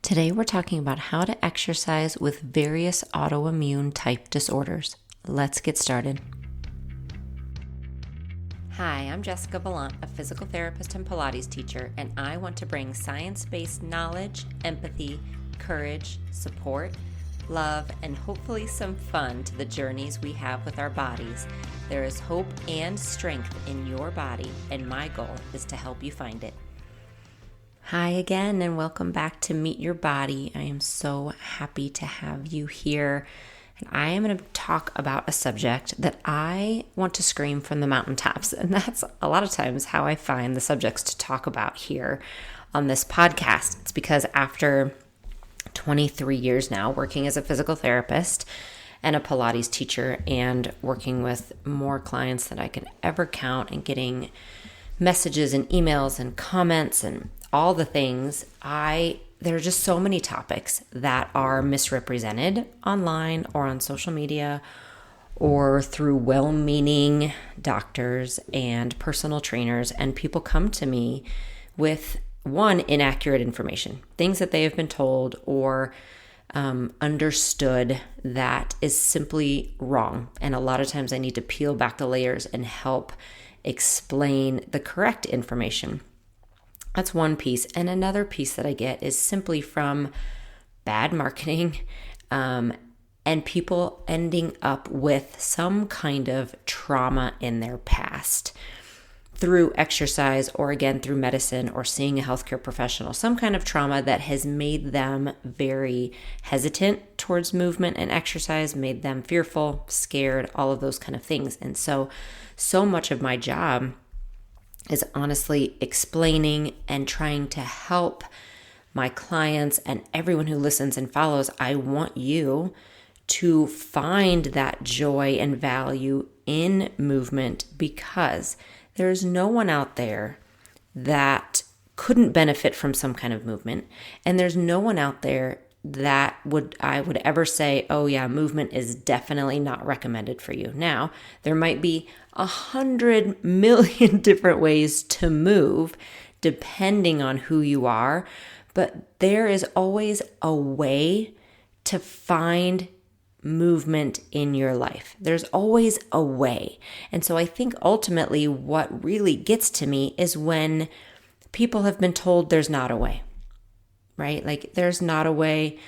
Today we're talking about how to exercise with various autoimmune type disorders. Let's get started. Hi, I'm Jessica Valant, a physical therapist and Pilates teacher, and I want to bring science-based knowledge, empathy, courage, support, love, and hopefully some fun to the journeys we have with our bodies. There is hope and strength in your body, and my goal is to help you find it. Hi again, and welcome back to Meet Your Body. I am so happy to have you here. And I am going to talk about a subject that I want to scream from the mountaintops. And that's a lot of times how I find the subjects to talk about here on this podcast. It's because after 23 years now working as a physical therapist and a Pilates teacher and working with more clients than I could ever count and getting messages and emails and comments and all the things, there are just so many topics that are misrepresented online or on social media or through well-meaning doctors and personal trainers. And people come to me with, one, inaccurate information, things that they have been told or understood that is simply wrong. And a lot of times I need to peel back the layers and help explain the correct information. That's one piece. And another piece that I get is simply from bad marketing and people ending up with some kind of trauma in their past through exercise or again through medicine or seeing a healthcare professional, some kind of trauma that has made them very hesitant towards movement and exercise, made them fearful, scared, all of those kind of things. And so much of my job is honestly explaining and trying to help my clients and everyone who listens and follows. I want you to find that joy and value in movement because there's no one out there that couldn't benefit from some kind of movement. And there's no one out there that I would ever say, oh yeah, movement is definitely not recommended for you. Now, there might be 100 million different ways to move depending on who you are, but there is always a way to find movement in your life. There's always a way. And so I think ultimately what really gets to me is when people have been told there's not a way. Right? Like there's not a way,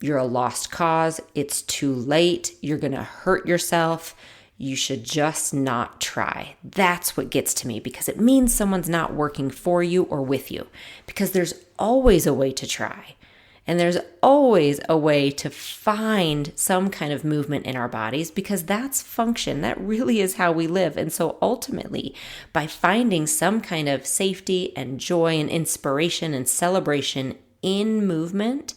you're a lost cause, it's too late, you're going to hurt yourself, you should just not try. That's what gets to me because it means someone's not working for you or with you because there's always a way to try. And there's always a way to find some kind of movement in our bodies because that's function. That really is how we live. And so ultimately, by finding some kind of safety and joy and inspiration and celebration in movement,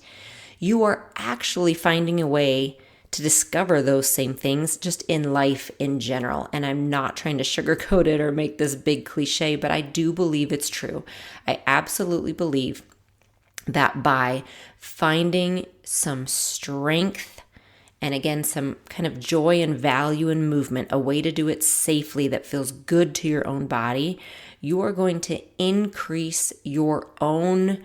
you are actually finding a way to discover those same things just in life in general. And I'm not trying to sugarcoat it or make this big cliche, but I do believe it's true. I absolutely believe that by finding some strength and again, some kind of joy and value in movement, a way to do it safely that feels good to your own body, you are going to increase your own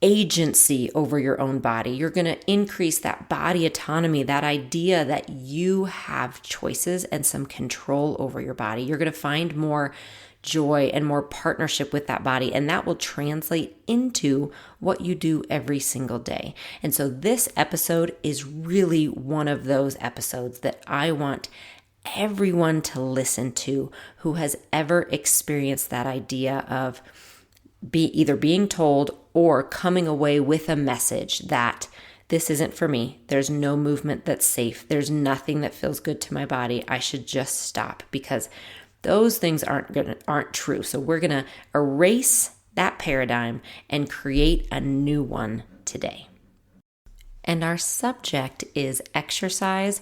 agency over your own body. You're going to increase that body autonomy, that idea that you have choices and some control over your body. You're going to find more joy and more partnership with that body, and that will translate into what you do every single day. And so this episode is really one of those episodes that I want everyone to listen to who has ever experienced that idea of either being told or coming away with a message that this isn't for me. There's no movement that's safe. There's nothing that feels good to my body. I should just stop because those things aren't true. So we're going to erase that paradigm and create a new one today. And our subject is exercise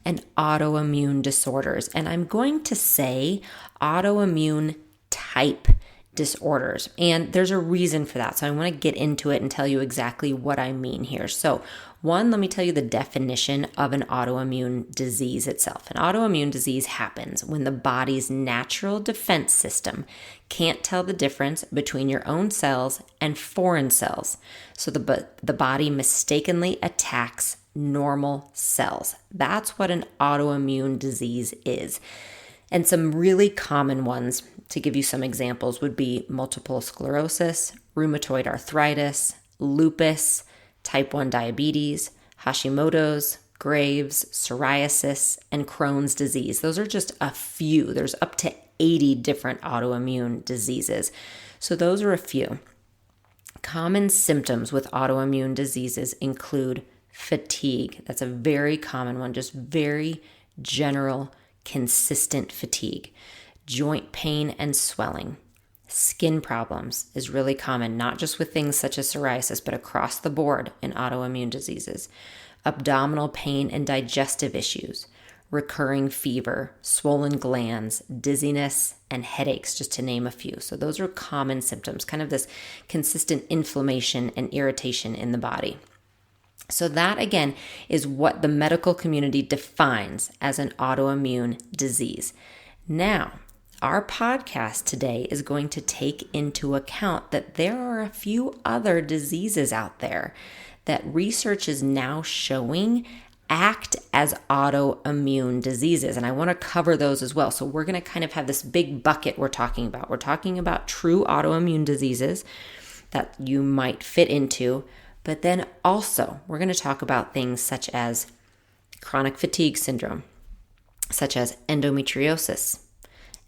and autoimmune disorders. And I'm going to say autoimmune type disorders. And there's a reason for that. So I want to get into it and tell you exactly what I mean here. So One, let me tell you the definition of an autoimmune disease itself. An autoimmune disease happens when the body's natural defense system can't tell the difference between your own cells and foreign cells. So the body mistakenly attacks normal cells. That's what an autoimmune disease is. And some really common ones, to give you some examples, would be multiple sclerosis, rheumatoid arthritis, lupus, type 1 diabetes, Hashimoto's, Graves', psoriasis, and Crohn's disease. Those are just a few. There's up to 80 different autoimmune diseases. So those are a few. Common symptoms with autoimmune diseases include fatigue. That's a very common one, just very general, consistent fatigue. Joint pain and swelling. Skin problems is really common, not just with things such as psoriasis, but across the board in autoimmune diseases. Abdominal pain and digestive issues. Recurring fever, swollen glands, dizziness, and headaches, just to name a few. So those are common symptoms, kind of this consistent inflammation and irritation in the body. So that, again, is what the medical community defines as an autoimmune disease. Now, our podcast today is going to take into account that there are a few other diseases out there that research is now showing act as autoimmune diseases. And I want to cover those as well. So we're going to kind of have this big bucket we're talking about. We're talking about true autoimmune diseases that you might fit into. But then also, we're going to talk about things such as chronic fatigue syndrome, such as endometriosis,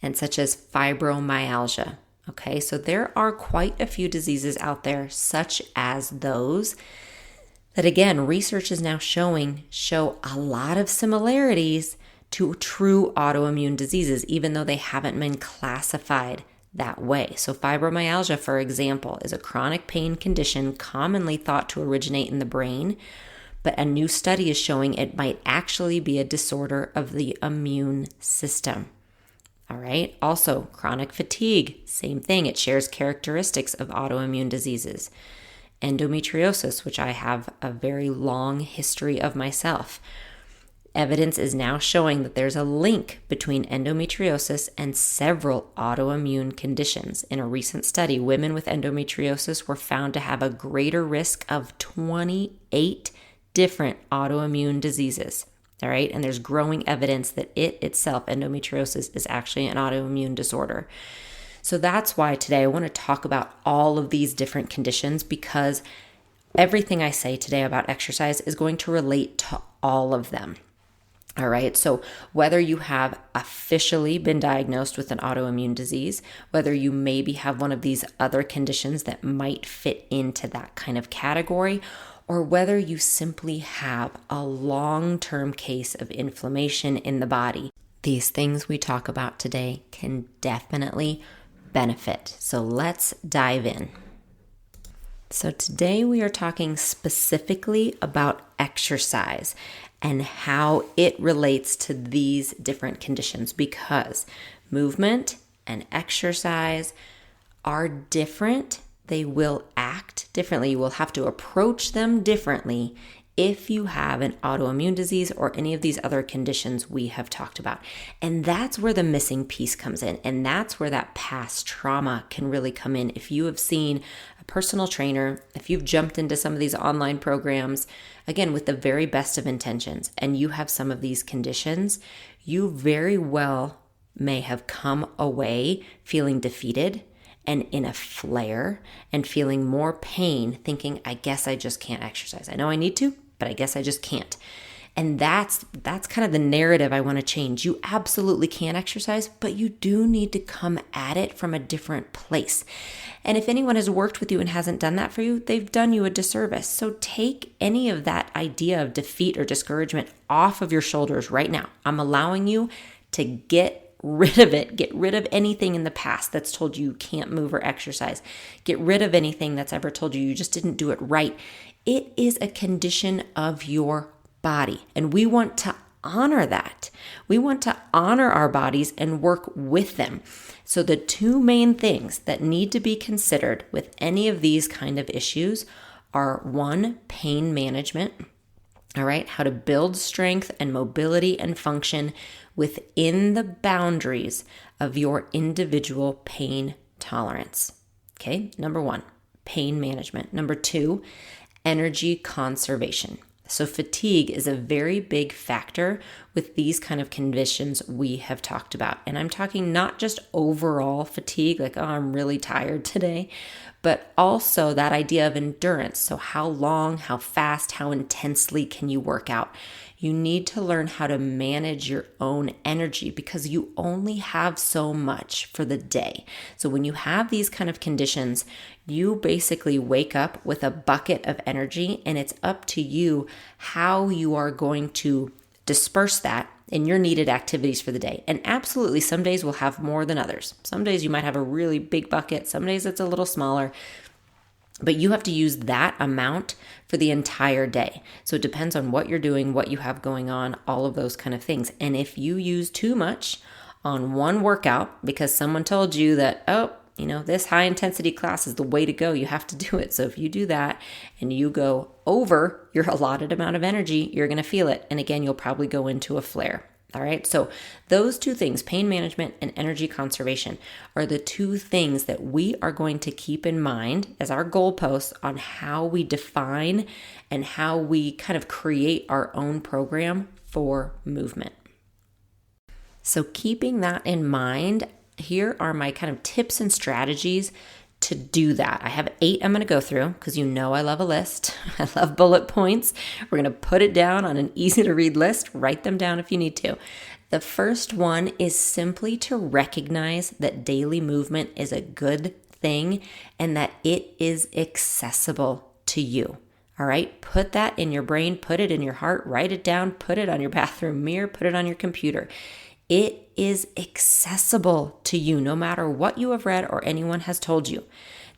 and such as fibromyalgia. Okay, so there are quite a few diseases out there, such as those, that again, research is now showing show a lot of similarities to true autoimmune diseases, even though they haven't been classified that way. So fibromyalgia, for example, is a chronic pain condition commonly thought to originate in the brain, but a new study is showing it might actually be a disorder of the immune system. All right. Also, chronic fatigue, same thing. It shares characteristics of autoimmune diseases. Endometriosis, which I have a very long history of myself. Evidence is now showing that there's a link between endometriosis and several autoimmune conditions. In a recent study, women with endometriosis were found to have a greater risk of 28 different autoimmune diseases. All right. And there's growing evidence that it itself, endometriosis, is actually an autoimmune disorder. So that's why today I want to talk about all of these different conditions, because everything I say today about exercise is going to relate to all of them. All right. So whether you have officially been diagnosed with an autoimmune disease, whether you maybe have one of these other conditions that might fit into that kind of category, or whether you simply have a long-term case of inflammation in the body, these things we talk about today can definitely benefit. So let's dive in. So today we are talking specifically about exercise and how it relates to these different conditions, because movement and exercise are different. They will act differently. You will have to approach them differently if you have an autoimmune disease or any of these other conditions we have talked about. And that's where the missing piece comes in. And that's where that past trauma can really come in. If you have seen a personal trainer, if you've jumped into some of these online programs, again, with the very best of intentions, and you have some of these conditions, you very well may have come away feeling defeated and in a flare and feeling more pain, thinking, I guess I just can't exercise. I know I need to, but I guess I just can't. And that's kind of the narrative I want to change. You absolutely can exercise, but you do need to come at it from a different place. And if anyone has worked with you and hasn't done that for you, they've done you a disservice. So take any of that idea of defeat or discouragement off of your shoulders right now. I'm allowing you to get rid of it. Get rid of anything in the past that's told you can't move or exercise. Get rid of anything that's ever told you just didn't do it right. It is a condition of your body, and we want to honor that. We want to honor our bodies and work with them. So the two main things that need to be considered with any of these kind of issues are, one, pain management, All right, how to build strength and mobility and function within the boundaries of your individual pain tolerance. Okay, number 1, pain management. Number 2, energy conservation. So fatigue is a very big factor with these kind of conditions we have talked about. And I'm talking not just overall fatigue, like, oh, I'm really tired today, but also that idea of endurance. So how long, how fast, how intensely can you work out? You need to learn how to manage your own energy because you only have so much for the day. So when you have these kind of conditions, you basically wake up with a bucket of energy, and it's up to you how you are going to disperse that in your needed activities for the day. And absolutely, some days will have more than others. Some days you might have a really big bucket. Some days it's a little smaller. But you have to use that amount for the entire day. So it depends on what you're doing, what you have going on, all of those kind of things. And if you use too much on one workout because someone told you that, oh, this high intensity class is the way to go, you have to do it. So if you do that and you go over your allotted amount of energy, you're going to feel it. And again, you'll probably go into a flare. All right. So those two things, pain management and energy conservation, are the two things that we are going to keep in mind as our goalposts on how we define and how we kind of create our own program for movement. So keeping that in mind, here are my kind of tips and strategies to do that. I have 8 I'm going to go through because I love a list. I love bullet points. We're going to put it down on an easy to read list. Write them down if you need to. The first one is simply to recognize that daily movement is a good thing and that it is accessible to you. All right, put that in your brain, put it in your heart, write it down, put it on your bathroom mirror, put it on your computer. It is accessible to you no matter what you have read or anyone has told you.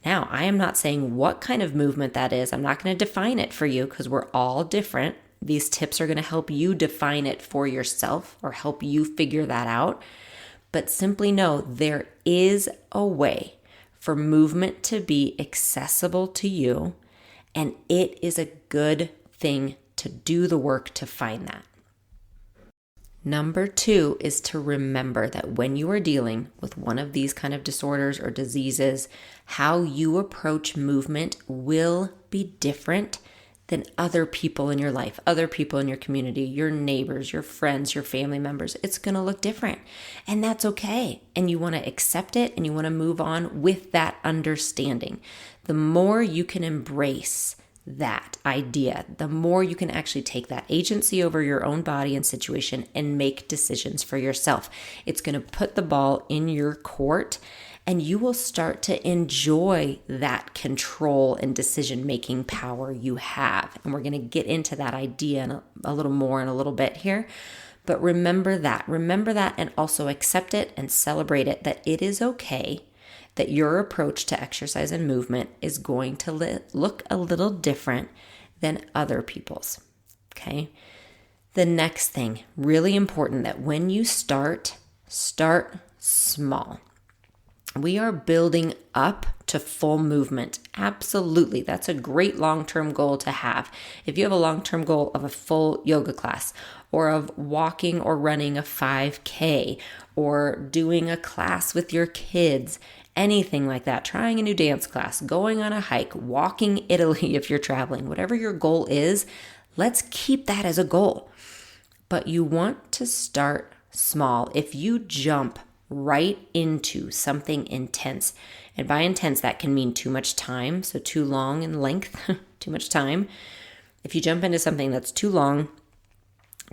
Now, I am not saying what kind of movement that is. I'm not going to define it for you because we're all different. These tips are going to help you define it for yourself or help you figure that out. But simply know there is a way for movement to be accessible to you, and it is a good thing to do the work to find that. Number 2 is to remember that when you are dealing with one of these kind of disorders or diseases, how you approach movement will be different than other people in your life, other people in your community, your neighbors, your friends, your family members. It's going to look different, and that's okay. And you want to accept it and you want to move on with that understanding. The more you can embrace that idea, the more you can actually take that agency over your own body and situation and make decisions for yourself. It's going to put the ball in your court, and you will start to enjoy that control and decision-making power you have. And we're going to get into that idea a little more in a little bit here. But remember that, and also accept it and celebrate it, that it is okay that your approach to exercise and movement is going to look a little different than other people's, okay? The next thing, really important, that when you start small. We are building up to full movement. Absolutely. That's a great long-term goal to have. If you have a long-term goal of a full yoga class or of walking or running a 5K or doing a class with your kids, anything like that, trying a new dance class, going on a hike, walking Italy if you're traveling, whatever your goal is, let's keep that as a goal. But you want to start small. If you jump right into something intense, and by intense, that can mean too much time, so too long in length, too much time. If you jump into something that's too long,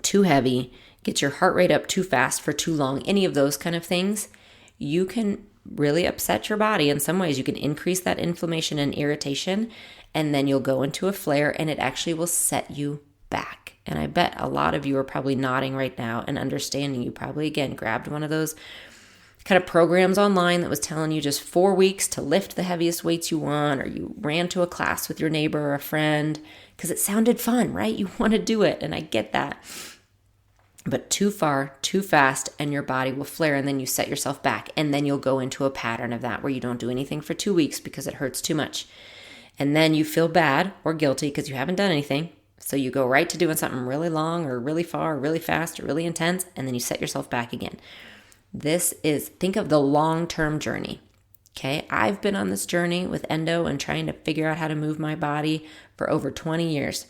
too heavy, gets your heart rate up too fast for too long, any of those kind of things, you can really upset your body. In some ways, you can increase that inflammation and irritation, and then you'll go into a flare, and it actually will set you back. And I bet a lot of you are probably nodding right now and understanding. You probably, again, grabbed one of those kind of programs online that was telling you just 4 weeks to lift the heaviest weights you want, or you ran to a class with your neighbor or a friend because it sounded fun, right? You want to do it, and I get that. But too far, too fast, and your body will flare, and then you set yourself back, and then you'll go into a pattern of that where you don't do anything for 2 weeks because it hurts too much. And then you feel bad or guilty because you haven't done anything, So you go right to doing something really long or really far or really fast or really intense, and then you set yourself back again. Think of the long-term journey. Okay, I've been on this journey with endo and trying to figure out how to move my body for over 20 years.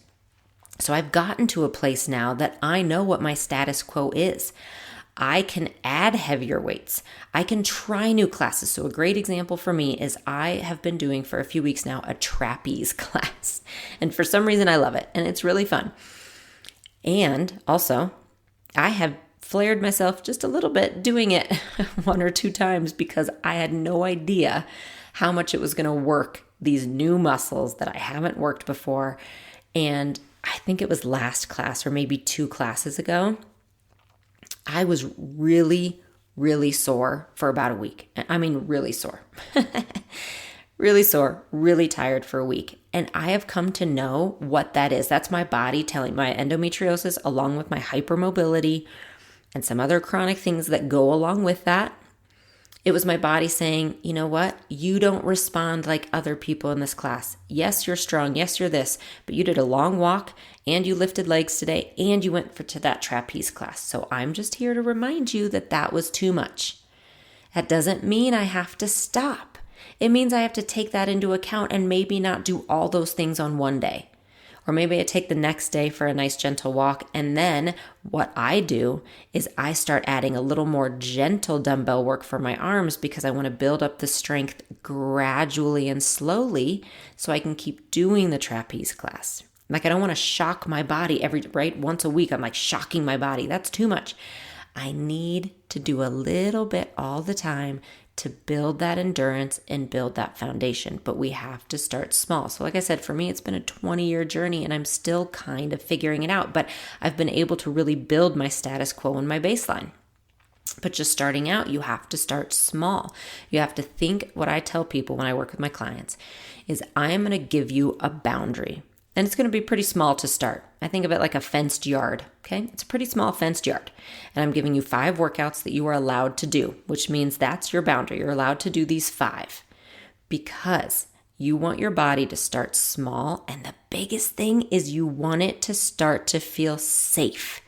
So I've gotten to a place now that I know what my status quo is. I can add heavier weights. I can try new classes. So a great example for me is I have been doing for a few weeks now a trapeze class. And for some reason I love it and it's really fun. And also I have flared myself just a little bit doing it 1 or 2 times because I had no idea how much it was going to work these new muscles that I haven't worked before. And I think it was last class or maybe 2 classes ago, I was really, really sore for about a week. I mean, really sore. Really sore, really tired for a week. And I have come to know what that is. That's my body telling my endometriosis along with my hypermobility and some other chronic things that go along with that. It was my body saying, you know what? You don't respond like other people in this class. Yes, you're strong. Yes, you're this. But you did a long walk and you lifted legs today and you went to that trapeze class. So I'm just here to remind you that that was too much. That doesn't mean I have to stop. It means I have to take that into account and maybe not do all those things on one day. Or maybe I take the next day for a nice gentle walk. And then what I do is I start adding a little more gentle dumbbell work for my arms because I want to build up the strength gradually and slowly so I can keep doing the trapeze class. Like I don't want to shock my body once a week. I'm like shocking my body. That's too much. I need to do a little bit all the time to build that endurance and build that foundation. But we have to start small. So like I said, for me, it's been a 20-year journey and I'm still kind of figuring it out, but I've been able to really build my status quo and my baseline. But just starting out, you have to start small. You have to think, what I tell people when I work with my clients is I am going to give you a boundary. And it's going to be pretty small to start. I think of it like a fenced yard, okay? It's a pretty small fenced yard. And I'm giving you 5 workouts that you are allowed to do, which means that's your boundary. You're allowed to do these 5 because you want your body to start small. And the biggest thing is you want it to start to feel safe.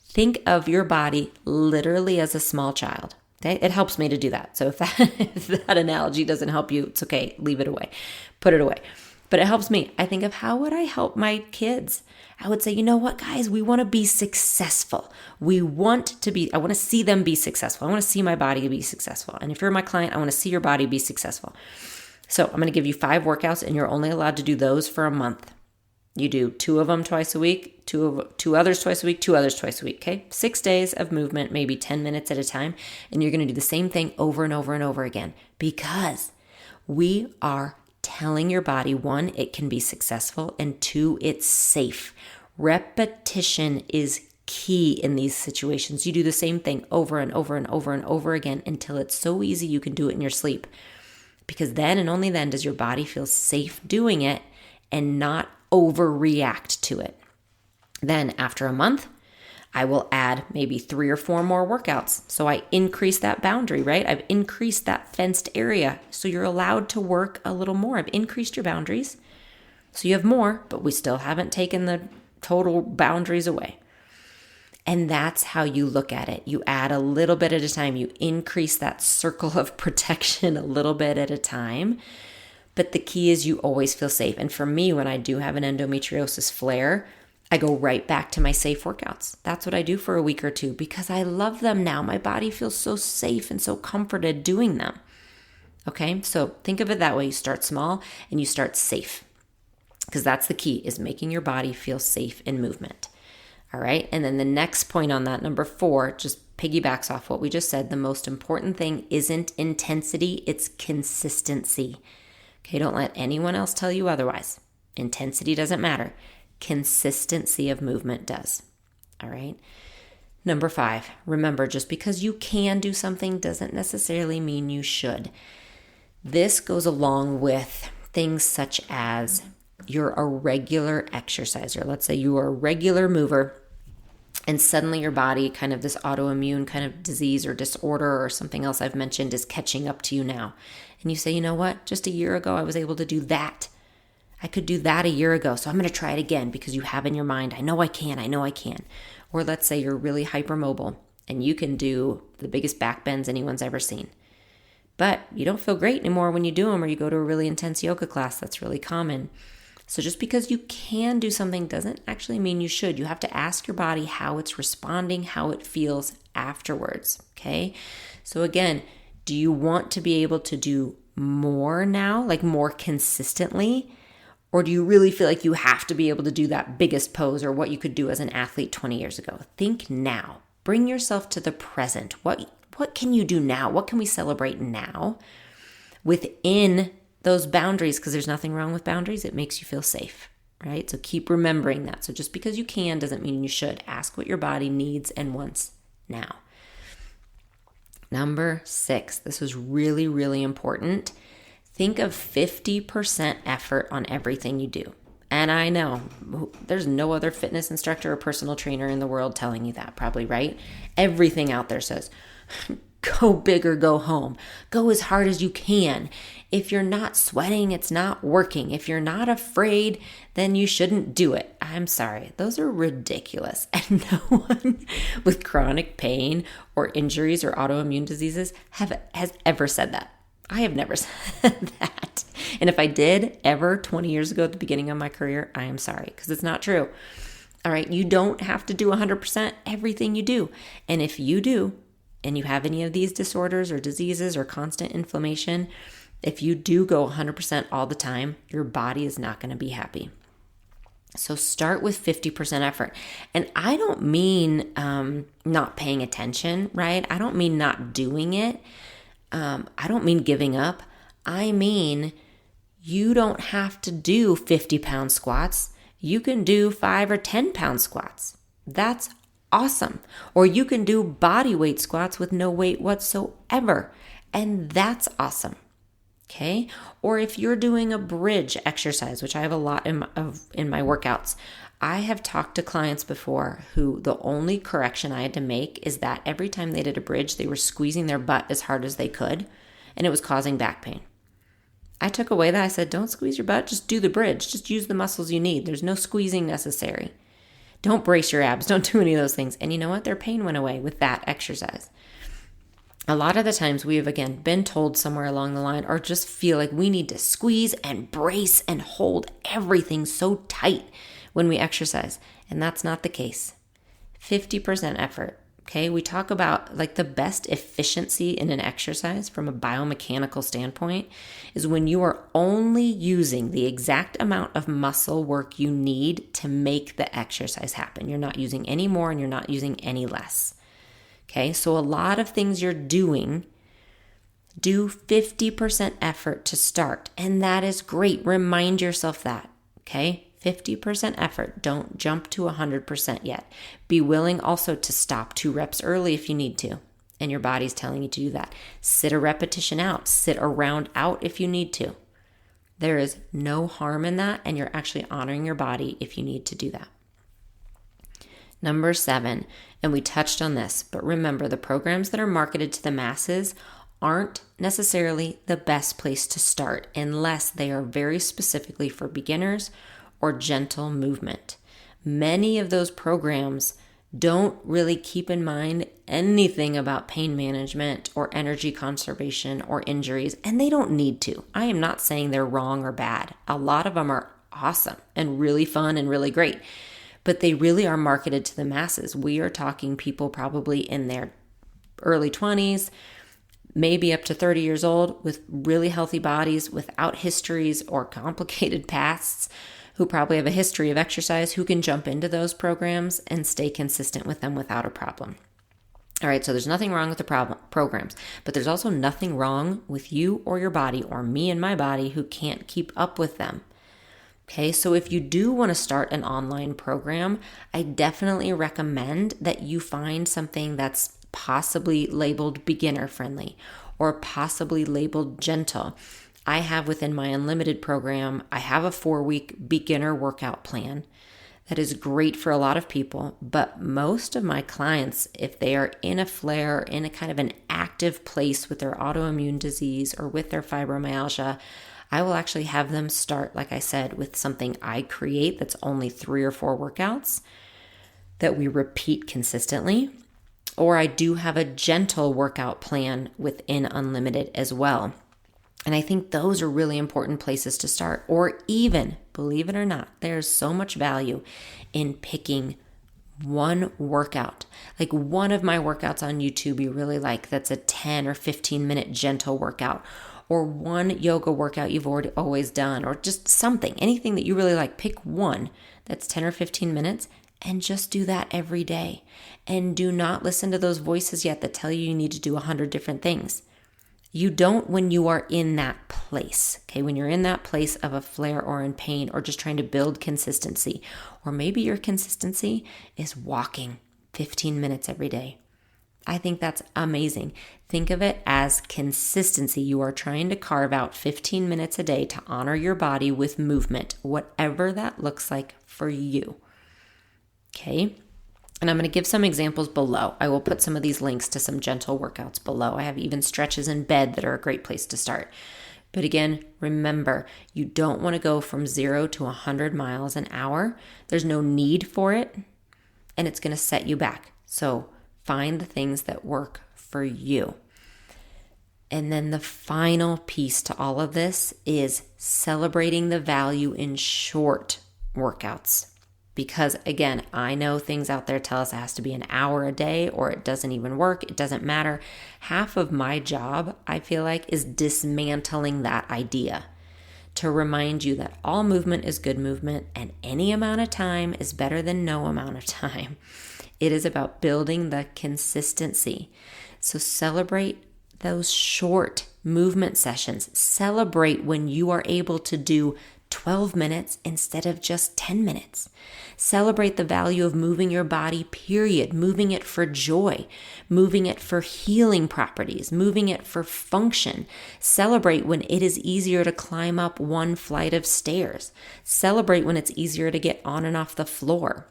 Think of your body literally as a small child. Okay? It helps me to do that. So if that analogy doesn't help you, it's okay. Leave it away. Put it away. But it helps me. I think of how would I help my kids? I would say, you know what, guys, we want to be successful. I want to see them be successful. I want to see my body be successful. And if you're my client, I want to see your body be successful. So I'm going to give you 5 workouts and you're only allowed to do those for a month. You do 2 of them twice a week, 2 others twice a week, 2 others twice a week, okay? 6 days of movement, maybe 10 minutes at a time. And you're going to do the same thing over and over and over again because we are telling your body, 1, it can be successful, and 2, it's safe. Repetition is key in these situations. You do the same thing over and over and over and over again until it's so easy you can do it in your sleep. Because then and only then does your body feel safe doing it and not overreact to it. Then after a month, I will add maybe 3 or 4 more workouts. So I increase that boundary, right? I've increased that fenced area. So you're allowed to work a little more. I've increased your boundaries. So you have more, but we still haven't taken the total boundaries away. And that's how you look at it. You add a little bit at a time. You increase that circle of protection a little bit at a time. But the key is you always feel safe. And for me, when I do have an endometriosis flare, I go right back to my safe workouts. That's what I do for a week or 2 because I love them now. My body feels so safe and so comforted doing them. Okay, so think of it that way. You start small and you start safe because that's the key, is making your body feel safe in movement. All right, and then the next point on that, number 4, just piggybacks off what we just said. The most important thing isn't intensity, it's consistency. Okay, don't let anyone else tell you otherwise. Intensity doesn't matter. Consistency of movement does. All right. Number 5, remember, just because you can do something doesn't necessarily mean you should. This goes along with things such as you're a regular exerciser. Let's say you are a regular mover and suddenly your body, kind of this autoimmune kind of disease or disorder or something else I've mentioned, is catching up to you now. And you say, you know what? Just a year ago, I was able to do that. I could do that a year ago, so I'm going to try it again because you have in your mind, I know I can. Or let's say you're really hypermobile and you can do the biggest back bends anyone's ever seen. But you don't feel great anymore when you do them, or you go to a really intense yoga class. That's really common. So just because you can do something doesn't actually mean you should. You have to ask your body how it's responding, how it feels afterwards, okay? So again, do you want to be able to do more now, like more consistently? Or do you really feel like you have to be able to do that biggest pose or what you could do as an athlete 20 years ago? Think now. Bring yourself to the present. What can you do now? What can we celebrate now within those boundaries? Because there's nothing wrong with boundaries. It makes you feel safe, right? So keep remembering that. So just because you can doesn't mean you should. Ask what your body needs and wants now. Number 6, this is really, really important. Think of 50% effort on everything you do. And I know there's no other fitness instructor or personal trainer in the world telling you that, probably, right? Everything out there says, go big or go home. Go as hard as you can. If you're not sweating, it's not working. If you're not afraid, then you shouldn't do it. I'm sorry. Those are ridiculous. And no one with chronic pain or injuries or autoimmune diseases has ever said that. I have never said that. And if I did ever 20 years ago at the beginning of my career, I am sorry, because it's not true. All right. You don't have to do 100% everything you do. And if you do, and you have any of these disorders or diseases or constant inflammation, if you do go 100% all the time, your body is not going to be happy. So start with 50% effort. And I don't mean not paying attention, right? I don't mean not doing it. I don't mean giving up. I mean, you don't have to do 50-pound squats. You can do 5 or 10-pound squats. That's awesome. Or you can do body weight squats with no weight whatsoever. And that's awesome. Okay. Or if you're doing a bridge exercise, which I have a lot in my workouts, I have talked to clients before who the only correction I had to make is that every time they did a bridge, they were squeezing their butt as hard as they could, and it was causing back pain. I took away that. I said, don't squeeze your butt, just do the bridge. Just use the muscles you need. There's no squeezing necessary. Don't brace your abs. Don't do any of those things. And you know what? Their pain went away with that exercise. A lot of the times we have, again, been told somewhere along the line or just feel like we need to squeeze and brace and hold everything so tight when we exercise. And that's not the case. 50% effort. Okay. We talk about like the best efficiency in an exercise from a biomechanical standpoint is when you are only using the exact amount of muscle work you need to make the exercise happen. You're not using any more and you're not using any less. Okay. So a lot of things you're doing, do 50% effort to start. And that is great. Remind yourself that. Okay. 50% effort. Don't jump to 100% yet. Be willing also to stop 2 reps early if you need to, and your body's telling you to do that. Sit a repetition out. Sit a round out if you need to. There is no harm in that, and you're actually honoring your body if you need to do that. Number 7, and we touched on this, but remember the programs that are marketed to the masses aren't necessarily the best place to start unless they are very specifically for beginners or gentle movement. Many of those programs don't really keep in mind anything about pain management or energy conservation or injuries, and they don't need to. I am not saying they're wrong or bad. A lot of them are awesome and really fun and really great, but they really are marketed to the masses. We are talking people probably in their early 20s, maybe up to 30 years old with really healthy bodies without histories or complicated pasts, who probably have a history of exercise, who can jump into those programs and stay consistent with them without a problem. All right, so there's nothing wrong with the programs, but there's also nothing wrong with you or your body or me and my body who can't keep up with them. Okay, so if you do want to start an online program, I definitely recommend that you find something that's possibly labeled beginner friendly or possibly labeled gentle. I have within my unlimited program, I have a 4-week beginner workout plan that is great for a lot of people, but most of my clients, if they are in a flare, in a kind of an active place with their autoimmune disease or with their fibromyalgia, I will actually have them start, like I said, with something I create that's only 3 or 4 workouts that we repeat consistently. Or I do have a gentle workout plan within Unlimited as well. And I think those are really important places to start. Or even, believe it or not, there's so much value in picking one workout. Like one of my workouts on YouTube you really like that's a 10 or 15 minute gentle workout. Or one yoga workout you've always done. Or just something, anything that you really like. Pick one that's 10 or 15 minutes and just do that every day. And do not listen to those voices yet that tell you need to do 100 different things. You don't when you are in that place, okay? When you're in that place of a flare or in pain or just trying to build consistency, or maybe your consistency is walking 15 minutes every day. I think that's amazing. Think of it as consistency. You are trying to carve out 15 minutes a day to honor your body with movement, whatever that looks like for you, okay? And I'm going to give some examples below. I will put some of these links to some gentle workouts below. I have even stretches in bed that are a great place to start. But again, remember, you don't want to go from 0 to 100 miles an hour. There's no need for it, and it's going to set you back. So find the things that work for you. And then the final piece to all of this is celebrating the value in short workouts. Because again, I know things out there tell us it has to be an hour a day or it doesn't even work. It doesn't matter. Half of my job, I feel like, is dismantling that idea to remind you that all movement is good movement and any amount of time is better than no amount of time. It is about building the consistency. So celebrate those short movement sessions. Celebrate when you are able to do 12 minutes instead of just 10 minutes. Celebrate the value of moving your body, period. Moving it for joy, moving it for healing properties, moving it for function. Celebrate when it is easier to climb up one flight of stairs. Celebrate when it's easier to get on and off the floor.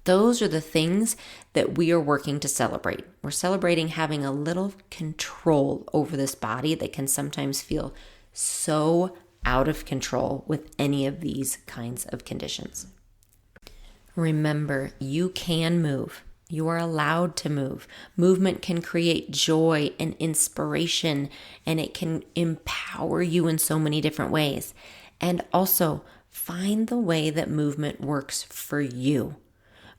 Those are the things that we are working to celebrate. We're celebrating having a little control over this body that can sometimes feel so out of control with any of these kinds of conditions. Remember, you can move. You are allowed to move. Movement can create joy and inspiration, and it can empower you in so many different ways. And also, find the way that movement works for you.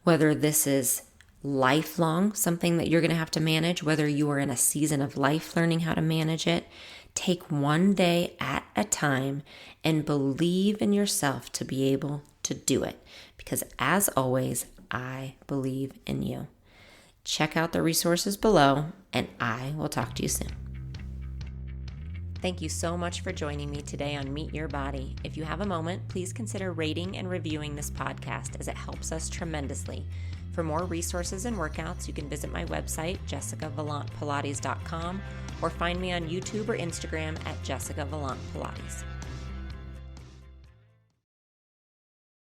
Whether this is lifelong, something that you're going to have to manage, whether you are in a season of life learning how to manage it, take one day at a time and believe in yourself to be able to do it. Because as always, I believe in you. Check out the resources below, and I will talk to you soon. Thank you so much for joining me today on Meet Your Body. If you have a moment, please consider rating and reviewing this podcast as it helps us tremendously. For more resources and workouts, you can visit my website, jessicavalantpilates.com, or find me on YouTube or Instagram at Jessica Valant Pilates.